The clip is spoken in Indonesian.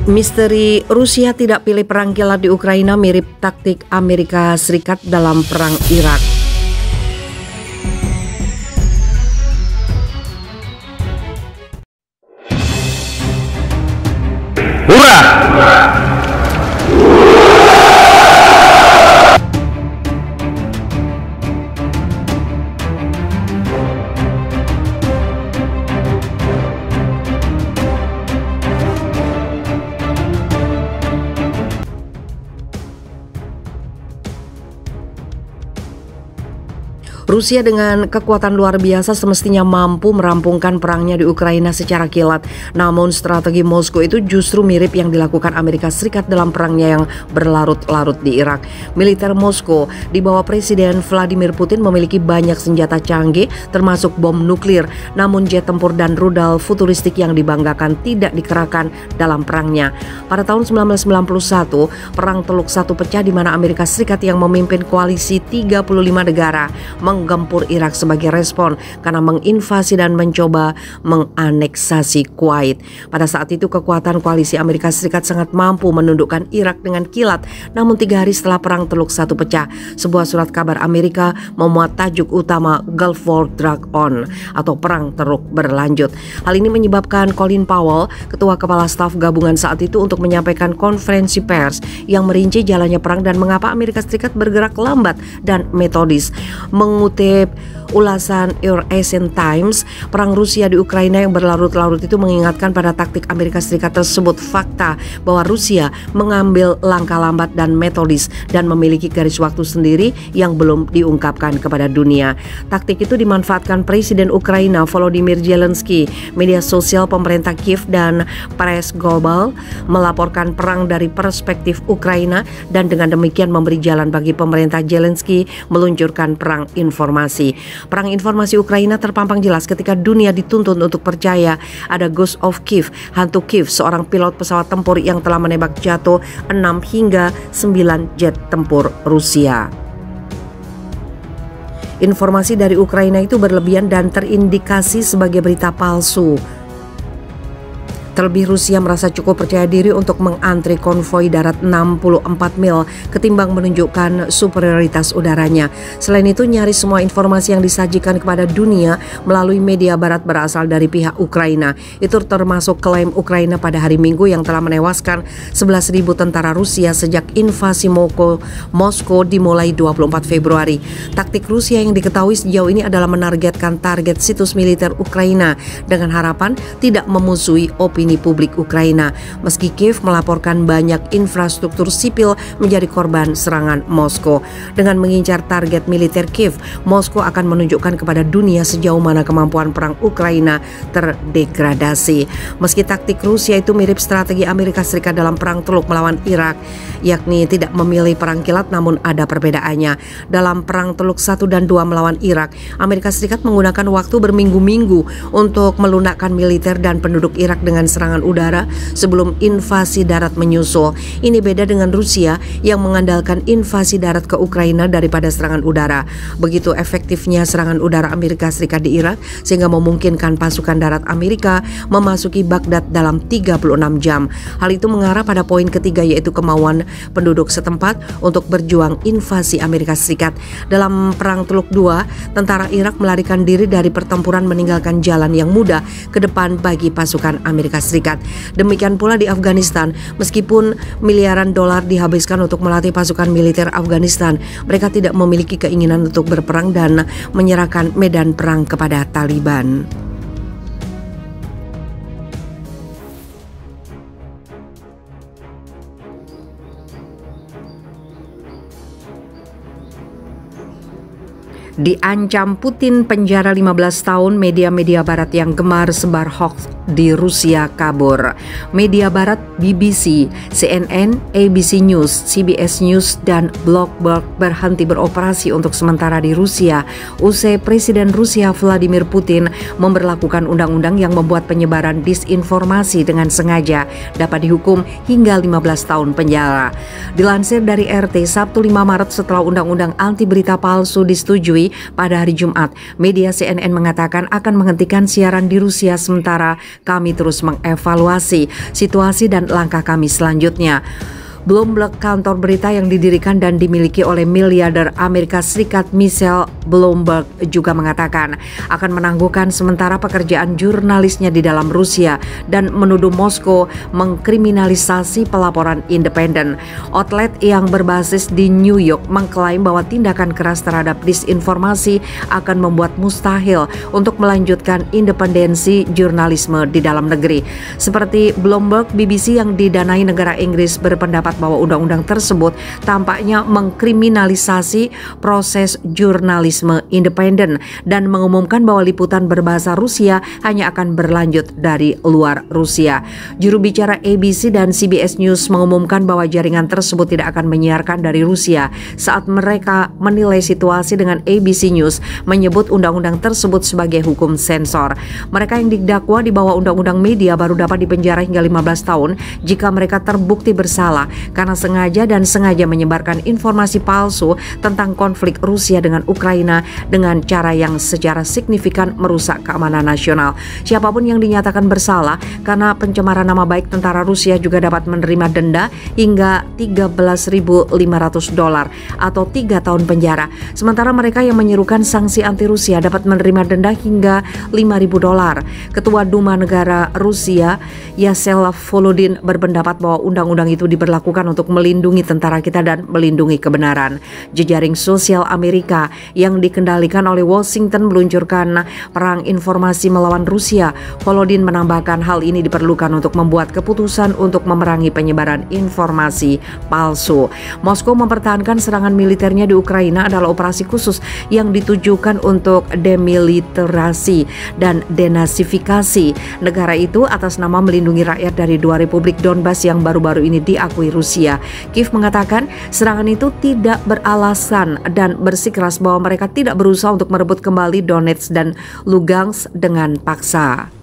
Misteri Rusia tidak pilih perang kilat di Ukraina mirip taktik Amerika Serikat dalam perang Irak. Hurrah! Rusia dengan kekuatan luar biasa semestinya mampu merampungkan perangnya di Ukraina secara kilat. Namun strategi Moskow itu justru mirip yang dilakukan Amerika Serikat dalam perangnya yang berlarut-larut di Irak. Militer Moskow di bawah Presiden Vladimir Putin memiliki banyak senjata canggih termasuk bom nuklir. Namun jet tempur dan rudal futuristik yang dibanggakan tidak dikerahkan dalam perangnya. Pada tahun 1991, perang Teluk Satu pecah di mana Amerika Serikat yang memimpin koalisi 35 negara menggempur Irak sebagai respon karena menginvasi dan mencoba menganeksasi Kuwait. Pada saat itu kekuatan koalisi Amerika Serikat sangat mampu menundukkan Irak dengan kilat. Namun 3 hari setelah perang Teluk Satu pecah, sebuah surat kabar Amerika memuat tajuk utama Gulf War Drag On atau perang terus berlanjut. Hal ini menyebabkan Colin Powell, ketua kepala staf gabungan saat itu, untuk menyampaikan konferensi pers yang merinci jalannya perang dan mengapa Amerika Serikat bergerak lambat dan metodis. Mengutip ulasan Eurasian Times, perang Rusia di Ukraina yang berlarut-larut itu mengingatkan pada taktik Amerika Serikat tersebut. Fakta bahwa Rusia mengambil langkah lambat dan metodis dan memiliki garis waktu sendiri yang belum diungkapkan kepada dunia. Taktik itu dimanfaatkan Presiden Ukraina Volodymyr Zelensky. Media sosial pemerintah Kiev dan Press Global melaporkan perang dari perspektif Ukraina dan dengan demikian memberi jalan bagi pemerintah Zelensky meluncurkan perang informasi. Perang informasi Ukraina terpampang jelas ketika dunia dituntun untuk percaya ada Ghost of Kiev, hantu Kiev, seorang pilot pesawat tempur yang telah menembak jatuh 6 hingga 9 jet tempur Rusia. Informasi dari Ukraina itu berlebihan dan terindikasi sebagai berita palsu. Terlebih Rusia merasa cukup percaya diri untuk mengantri konvoi darat 64 mil ketimbang menunjukkan superioritas udaranya. Selain itu, nyaris semua informasi yang disajikan kepada dunia melalui media barat berasal dari pihak Ukraina. Itu termasuk klaim Ukraina pada hari Minggu yang telah menewaskan 11.000 tentara Rusia sejak invasi Moskow dimulai 24 Februari. Taktik Rusia yang diketahui sejauh ini adalah menargetkan target situs militer Ukraina dengan harapan tidak memusuhi opini publik Ukraina. Meski Kiev melaporkan banyak infrastruktur sipil menjadi korban serangan Moskow. Dengan mengincar target militer Kiev, Moskow akan menunjukkan kepada dunia sejauh mana kemampuan perang Ukraina terdegradasi. Meski taktik Rusia itu mirip strategi Amerika Serikat dalam perang Teluk melawan Irak, yakni tidak memilih perang kilat, namun ada perbedaannya. Dalam perang Teluk 1 dan 2 melawan Irak, Amerika Serikat menggunakan waktu berminggu-minggu untuk melunakkan militer dan penduduk Irak dengan serangan udara sebelum invasi darat menyusul. Ini beda dengan Rusia yang mengandalkan invasi darat ke Ukraina daripada serangan udara. Begitu efektifnya serangan udara Amerika Serikat di Irak sehingga memungkinkan pasukan darat Amerika memasuki Baghdad dalam 36 jam. Hal itu mengarah pada poin ketiga, yaitu kemauan penduduk setempat untuk berjuang invasi Amerika Serikat. Dalam perang Teluk II, tentara Irak melarikan diri dari pertempuran meninggalkan jalan yang mudah ke depan bagi pasukan Amerika Serikat. Demikian pula di Afghanistan, meskipun miliaran dolar dihabiskan untuk melatih pasukan militer Afghanistan, mereka tidak memiliki keinginan untuk berperang dan menyerahkan medan perang kepada Taliban. Diancam Putin penjara 15 tahun, media-media barat yang gemar sebar hoax di Rusia kabur. Media barat BBC, CNN, ABC News, CBS News, dan Bloomberg berhenti beroperasi untuk sementara di Rusia usai Presiden Rusia Vladimir Putin memberlakukan undang-undang yang membuat penyebaran disinformasi dengan sengaja dapat dihukum hingga 15 tahun penjara. Dilansir dari RT Sabtu 5 Maret, setelah undang-undang anti berita palsu disetujui, BBC pada hari Jumat. Media CNN mengatakan akan menghentikan siaran di Rusia sementara kami terus mengevaluasi situasi dan langkah kami selanjutnya. Bloomberg, kantor berita yang didirikan dan dimiliki oleh miliarder Amerika Serikat Michelle Bloomberg, juga mengatakan akan menangguhkan sementara pekerjaan jurnalisnya di dalam Rusia dan menuduh Moskow mengkriminalisasi pelaporan independen. Outlet yang berbasis di New York mengklaim bahwa tindakan keras terhadap disinformasi akan membuat mustahil untuk melanjutkan independensi jurnalisme di dalam negeri. Seperti Bloomberg, BBC yang didanai negara Inggris berpendapat bahwa undang-undang tersebut tampaknya mengkriminalisasi proses jurnalisme independen dan mengumumkan bahwa liputan berbahasa Rusia hanya akan berlanjut dari luar Rusia. Juru bicara ABC dan CBS News mengumumkan bahwa jaringan tersebut tidak akan menyiarkan dari Rusia saat mereka menilai situasi dengan ABC News menyebut undang-undang tersebut sebagai hukum sensor. Mereka yang didakwa di bawah undang-undang media baru dapat dipenjara hingga 15 tahun jika mereka terbukti bersalah karena sengaja menyebarkan informasi palsu tentang konflik Rusia dengan Ukraina dengan cara yang secara signifikan merusak keamanan nasional. Siapapun yang dinyatakan bersalah karena pencemaran nama baik tentara Rusia juga dapat menerima denda hingga $13.500 atau 3 tahun penjara. Sementara mereka yang menyerukan sanksi anti Rusia dapat menerima denda hingga $5.000. Ketua Duma Negara Rusia, Yasel Volodin, berpendapat bahwa undang-undang itu diberlakukan untuk melindungi tentara kita dan melindungi kebenaran. Jejaring sosial Amerika yang dikendalikan oleh Washington meluncurkan perang informasi melawan Rusia. Volodin menambahkan hal ini diperlukan untuk membuat keputusan untuk memerangi penyebaran informasi palsu. Moskow mempertahankan serangan militernya di Ukraina adalah operasi khusus yang ditujukan untuk demilitarisasi dan denasifikasi negara itu atas nama melindungi rakyat dari 2 republik Donbas yang baru-baru ini diakui Rusia. Kiev mengatakan serangan itu tidak beralasan dan bersikeras bahwa mereka tidak berusaha untuk merebut kembali Donetsk dan Lugansk dengan paksa.